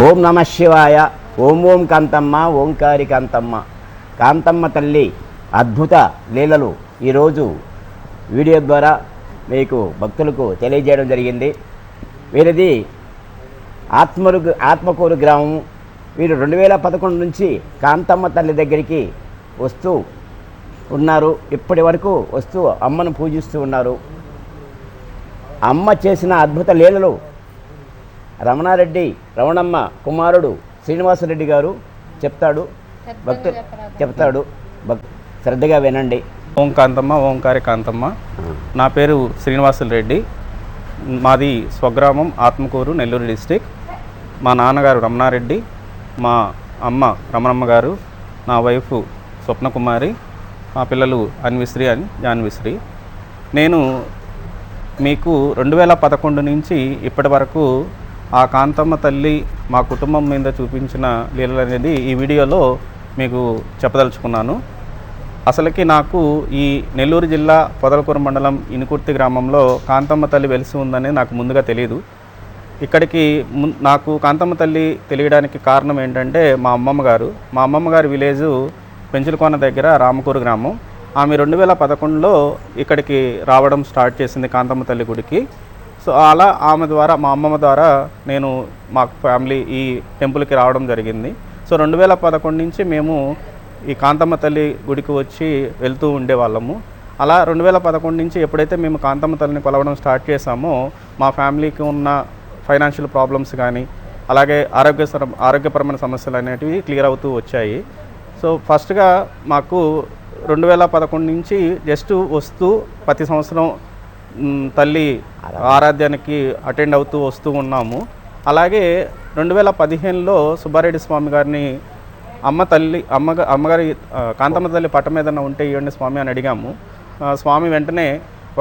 ఓం నమ శివాయ. ఓం ఓం కాంతమ్మ, ఓంకారి కాంతమ్మ. కాంతమ్మ తల్లి అద్భుత లీలలు ఈరోజు వీడియో ద్వారా మీకు భక్తులకు తెలియజేయడం జరిగింది. వీరిది ఆత్మకూరు గ్రామం. వీరు 2011 నుంచి కాంతమ్మ తల్లి దగ్గరికి వస్తూ ఉన్నారు. ఇప్పటి వరకు వస్తూ అమ్మను పూజిస్తూ ఉన్నారు. అమ్మ చేసిన అద్భుత లీలలు రమణమ్మ కుమారుడు శ్రీనివాసరెడ్డి గారు చెప్తాడు. శ్రద్ధగా వినండి. ఓం కాంతమ్మ, ఓంకారి కాంతమ్మ. నా పేరు శ్రీనివాసరెడ్డి. మాది స్వగ్రామం ఆత్మకూరు, నెల్లూరు డిస్టిక్. మా నాన్నగారు రమణారెడ్డి, మా అమ్మ రమణమ్మ గారు, నా వైఫ్ స్వప్నకుమారి, మా పిల్లలు అన్విశ్రీ అని జాన్విశ్రీ. నేను మీకు 2011 నుంచి ఇప్పటి వరకు ఆ కాంతమ్మ తల్లి మా కుటుంబం మీద చూపించిన లీలలు అనేది ఈ వీడియోలో మీకు చెప్పదలుచుకున్నాను. అసలుకి నాకు ఈ నెల్లూరు జిల్లా పొదలకూరు మండలం ఇనుకుర్తి గ్రామంలో కాంతమ్మ తల్లి వెలిసి ఉందని నాకు ముందుగా తెలియదు. ఇక్కడికి నాకు కాంతమ్మ తల్లి తెలియడానికి కారణం ఏంటంటే మా అమ్మమ్మ గారి విలేజు పెంచులకోన దగ్గర రామకూరు గ్రామం. ఆమె 2011లో ఇక్కడికి రావడం స్టార్ట్ చేసింది కాంతమ్మ తల్లి గుడికి. సో అలా ఆమె ద్వారా, మా అమ్మమ్మ ద్వారా నేను మా ఫ్యామిలీ ఈ టెంపుల్కి రావడం జరిగింది. సో 2011 నుంచి మేము ఈ కాంతమ్మ తల్లి గుడికి వచ్చి వెళ్తూ ఉండేవాళ్ళము. అలా 2011 నుంచి ఎప్పుడైతే మేము కాంతమ్మ తల్లిని కొలవడం స్టార్ట్ చేసామో మా ఫ్యామిలీకి ఉన్న ఫైనాన్షియల్ ప్రాబ్లమ్స్ కానీ అలాగే ఆరోగ్యపరమైన సమస్యలు అనేటివి క్లియర్ అవుతూ వచ్చాయి. సో ఫస్ట్గా మాకు 2011 నుంచి జస్ట్ వస్తూ ప్రతి సంవత్సరం తల్లి ఆరాధ్యానికి అటెండ్ అవుతూ వస్తూ ఉన్నాము. అలాగే 2015లో సుబ్బారెడ్డి స్వామి గారిని అమ్మగారి కాంతమ్మ తల్లి పట్టం ఏదైనా ఉంటే ఇవ్వండి స్వామి అని అడిగాము. స్వామి వెంటనే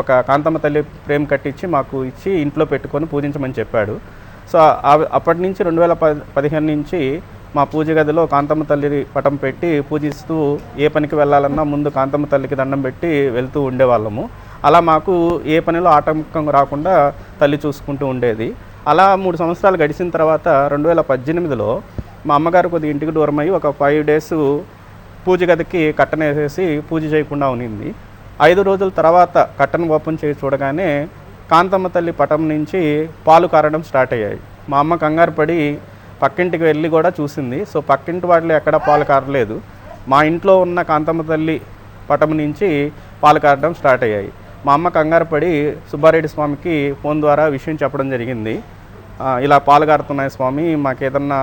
ఒక కాంతమ్మ తల్లి ఫ్రేమ్ కట్టించి మాకు ఇచ్చి ఇంట్లో పెట్టుకొని పూజించమని చెప్పాడు. సో అప్పటి నుంచి 2015 నుంచి మా పూజ గదిలో కాంతమ్మ తల్లి పటం పెట్టి పూజిస్తూ ఏ పనికి వెళ్ళాలన్నా ముందు కాంతమ్మ తల్లికి దండం పెట్టి వెళ్తూ ఉండేవాళ్ళము. అలా మాకు ఏ పనిలో ఆటంకం రాకుండా తల్లి చూసుకుంటూ ఉండేది. అలా 3 సంవత్సరాలు గడిచిన తర్వాత 2018లో మా అమ్మగారు కొద్దిగా ఇంటికి దూరం అయ్యి ఒక 5 డేస్ పూజ గదికి కట్టన వేసేసి పూజ చేయకుండా ఉన్నింది. 5 రోజుల తర్వాత కట్టను ఓపెన్ చేసి చూడగానే కాంతమ్మ తల్లి పటం నుంచి పాలు కారడం స్టార్ట్ అయ్యాయి. మా అమ్మ కంగారు పడి పక్కింటికి వెళ్ళి కూడా చూసింది. సో పక్కింటి వాళ్ళు ఎక్కడా పాలు కారలేదు. మా ఇంట్లో ఉన్న కాంతమ్మ తల్లి పటం నుంచి పాలు కారడం స్టార్ట్ అయ్యాయి. మా అమ్మ కంగారు పడి సుబ్బారెడ్డి స్వామికి ఫోన్ ద్వారా విషయం చెప్పడం జరిగింది. ఇలా పాలు కారుతున్నాయి స్వామి, మాకేదన్నా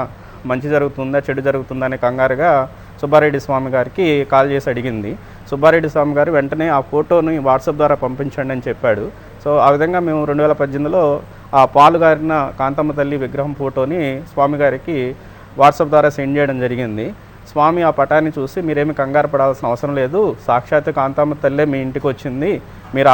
మంచి జరుగుతుందా చెడు జరుగుతుందా అనే కంగారుగా సుబ్బారెడ్డి స్వామి గారికి కాల్ చేసి అడిగింది. సుబ్బారెడ్డి స్వామి గారు వెంటనే ఆ ఫోటోని వాట్సాప్ ద్వారా పంపించండి అని చెప్పాడు. సో ఆ విధంగా మేము 2018లో ఆ పాలు గారిన కాంతమ్మ తల్లి విగ్రహం ఫోటోని స్వామి గారికి వాట్సాప్ ద్వారా సెండ్ చేయడం జరిగింది. స్వామి ఆ పటాన్ని చూసి మీరేమి కంగారు పడాల్సిన అవసరం లేదు, సాక్షాత్ కాంతమ్మ తల్లే మీ ఇంటికి వచ్చింది, మీరు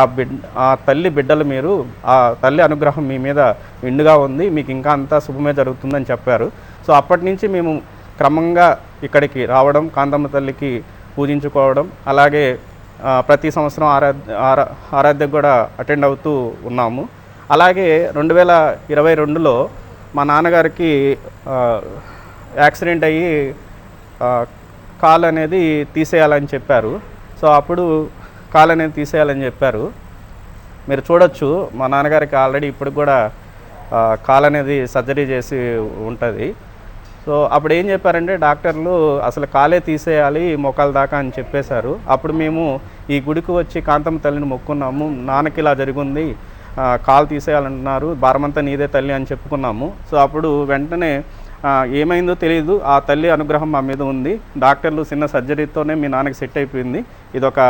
ఆ తల్లి బిడ్డలు, మీరు ఆ తల్లి అనుగ్రహం మీ మీద నిండుగా ఉంది, మీకు ఇంకా అంతా శుభమే జరుగుతుందని చెప్పారు. సో అప్పటి నుంచి మేము క్రమంగా ఇక్కడికి రావడం, కాంతమ్మ తల్లికి పూజించుకోవడం, అలాగే ప్రతి సంవత్సరం ఆరాధ్యకు కూడా అటెండ్ అవుతూ ఉన్నాము. అలాగే 2022లో మా నాన్నగారికి యాక్సిడెంట్ అయ్యి కాలు అనేది తీసేయాలని చెప్పారు. సో అప్పుడు కాలు అనేది తీసేయాలని చెప్పారు. మీరు చూడొచ్చు మా నాన్నగారికి ఆల్రెడీ ఇప్పుడు కూడా కాలు అనేది సర్జరీ చేసి ఉంటుంది. సో అప్పుడు ఏం చెప్పారంటే డాక్టర్లు అసలు కాలే తీసేయాలి మోకాల దాకా అని చెప్పేశారు. అప్పుడు మేము ఈ గుడికి వచ్చి కాంతమ్మ తల్లిని మొక్కున్నాము, నాన్నకి ఇలా జరిగింది, కాలు తీసేయాలంటున్నారు, భారమంతా నీదే తల్లి అని చెప్పుకున్నాము. సో అప్పుడు వెంటనే ఏమైందో తెలియదు, ఆ తల్లి అనుగ్రహం మా మీద ఉంది, డాక్టర్లు చిన్న సర్జరీతోనే మీ నాన్నకి సెట్ అయిపోయింది, ఇదొక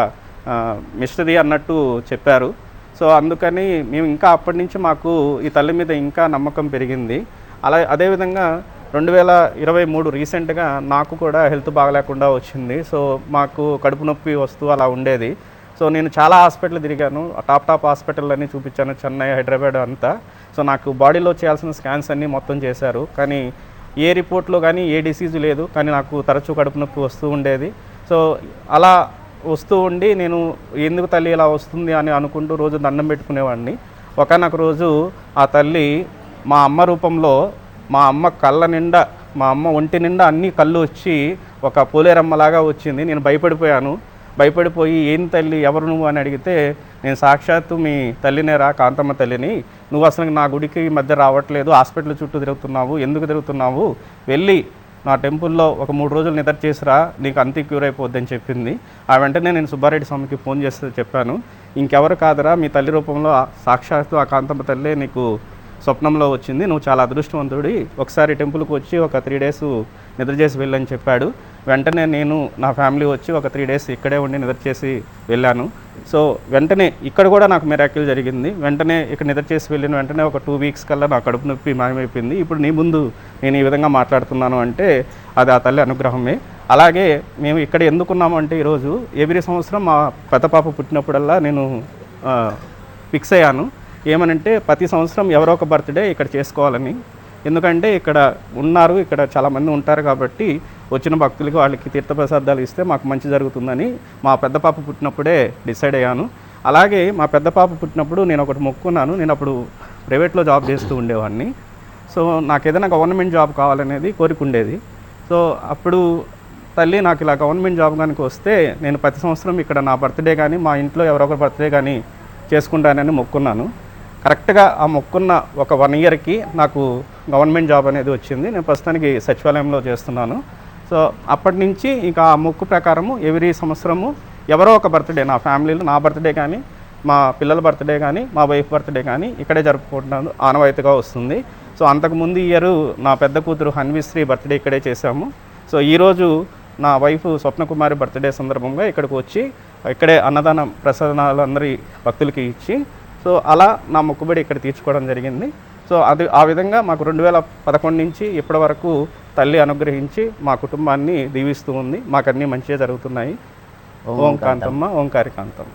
మిస్టరీ అన్నట్టు చెప్పారు. సో అందుకని మేము ఇంకా అప్పటి నుంచి మాకు ఈ తల్లి మీద ఇంకా నమ్మకం పెరిగింది. అదేవిధంగా 2023 రీసెంట్గా నాకు కూడా హెల్త్ బాగలేకుండా వచ్చింది. సో మాకు కడుపు నొప్పి వస్తూ అలా ఉండేది. సో నేను చాలా హాస్పిటల్ తిరిగాను, టాప్ హాస్పిటల్ అన్నీ చూపించాను, చెన్నై, హైదరాబాద్ అంతా. సో నాకు బాడీలో చేయాల్సిన స్కాన్స్ అన్నీ మొత్తం చేశారు, కానీ ఏ రిపోర్ట్లో కానీ ఏ డిసీజ్ లేదు, కానీ నాకు తరచూ కడుపు నొప్పి వస్తూ ఉండేది. సో అలా వస్తూ ఉండి నేను ఎందుకు తల్లి ఇలా వస్తుంది అని అనుకుంటూ రోజు దండం పెట్టుకునేవాడిని. ఒకనొక రోజు ఆ తల్లి మా అమ్మ రూపంలో మా అమ్మ కళ్ళ నిండా, మా అమ్మ ఒంటి నిండా అన్ని కళ్ళు వచ్చి ఒక పోలేరమ్మలాగా వచ్చింది. నేను భయపడిపోయాను. భయపడిపోయి ఏం తల్లి, ఎవరు నువ్వు అని అడిగితే, నేను సాక్షాత్తు మీ తల్లినేరా, కాంతమ్మ తల్లిని. నువ్వు అసలు నా గుడికి ఈ మధ్య రావట్లేదు, హాస్పిటల్ చుట్టూ తిరుగుతున్నావు, ఎందుకు తిరుగుతున్నావు, వెళ్ళి నా టెంపుల్లో ఒక 3 రోజులు నిద్ర చేసిరా, నీకు అంతే క్యూర్ అయిపోద్దని చెప్పింది. ఆ వెంటనే నేను సుబ్బారెడ్డి స్వామికి ఫోన్ చేస్తే చెప్పాను, ఇంకెవరు కాదురా, మీ తల్లి రూపంలో సాక్షాత్తు ఆ కాంతమ్మ తల్లి నీకు స్వప్నంలో వచ్చింది, నువ్వు చాలా అదృష్టవంతుడి, ఒకసారి టెంపుల్కి వచ్చి ఒక 3 డేస్ నిద్ర చేసి వెళ్ళని చెప్పాడు. వెంటనే నేను నా ఫ్యామిలీ వచ్చి ఒక 3 డేస్ ఇక్కడే ఉండి నిద్ర చేసి వెళ్ళాను. సో వెంటనే ఇక్కడ కూడా నాకు మిరాకిల్ జరిగింది. వెంటనే ఇక్కడ నిద్ర చేసి వెళ్ళిన వెంటనే ఒక 2 వీక్స్ కల్లా నా కడుపు నొప్పి మాయమైపోయింది. ఇప్పుడు నీ ముందు నేను ఈ విధంగా మాట్లాడుతున్నాను అంటే అది ఆ తల్లి అనుగ్రహమే. అలాగే మేము ఇక్కడ ఎందుకున్నాము అంటే, ఈరోజు ఎవ్రీ సంవత్సరం మా పెద్ద పాప పుట్టినప్పుడల్లా నేను ఫిక్స్ అయ్యాను ఏమనంటే, ప్రతి సంవత్సరం ఎవరో ఒక బర్త్డే ఇక్కడ చేసుకోవాలని. ఎందుకంటే ఇక్కడ ఉన్నారు, ఇక్కడ చాలామంది ఉంటారు కాబట్టి వచ్చిన భక్తులకి వాళ్ళకి తీర్థప్రసాదాలు ఇస్తే మాకు మంచి జరుగుతుందని మా పెద్ద పాప పుట్టినప్పుడే డిసైడ్ అయ్యాను. అలాగే మా పెద్ద పాప పుట్టినప్పుడు నేను ఒకటి మొక్కున్నాను. నేను అప్పుడు ప్రైవేట్లో జాబ్ చేస్తూ ఉండేవాడిని. సో నాకు ఏదైనా గవర్నమెంట్ జాబ్ కావాలనేది కోరిక ఉండేది. సో అప్పుడు తల్లి నాకు ఇలా గవర్నమెంట్ జాబ్ కనుక వస్తే నేను ప్రతి సంవత్సరం ఇక్కడ నా బర్త్డే కానీ, మా ఇంట్లో ఎవరొకరు బర్త్డే కానీ చేసుకుంటానని మొక్కున్నాను. కరెక్ట్గా ఆ మొక్కున్న ఒక 1 ఇయర్కి నాకు గవర్నమెంట్ జాబ్ అనేది వచ్చింది. నేను ప్రస్తుతానికి సచివాలయంలో చేస్తున్నాను. సో అప్పటి నుంచి ఇంకా ఆ మొక్కు ప్రకారము ఎవ్రీ సంవత్సరము ఎవరో ఒక బర్త్డే, నా ఫ్యామిలీలో నా బర్త్డే కానీ, మా పిల్లల బర్త్డే కానీ, మా వైఫ్ బర్త్డే కానీ ఇక్కడే జరుపుకుంటున్నాను, ఆనవాయితీగా వస్తుంది. సో అంతకుముందు ఇయర్ నా పెద్ద కూతురు హన్విశ్రీ బర్త్డే ఇక్కడే చేశాము. సో ఈరోజు నా వైఫ్ స్వప్నకుమారి బర్త్డే సందర్భంగా ఇక్కడికి వచ్చి ఇక్కడే అన్నదానం ప్రసాదాలు అందరి భక్తులకి ఇచ్చి, సో అలా నా మొక్కుబడి ఇక్కడ తీర్చుకోవడం జరిగింది. సో అది ఆ విధంగా మాకు 2011 నుంచి ఇప్పటి వరకు తల్లి అనుగ్రహించి మా కుటుంబాన్ని దీవిస్తూ ఉంది. మాకు అన్నీ మంచిగా జరుగుతున్నాయి. ఓం కాంతమ్మ, ఓంకారి కాంతమ్మ.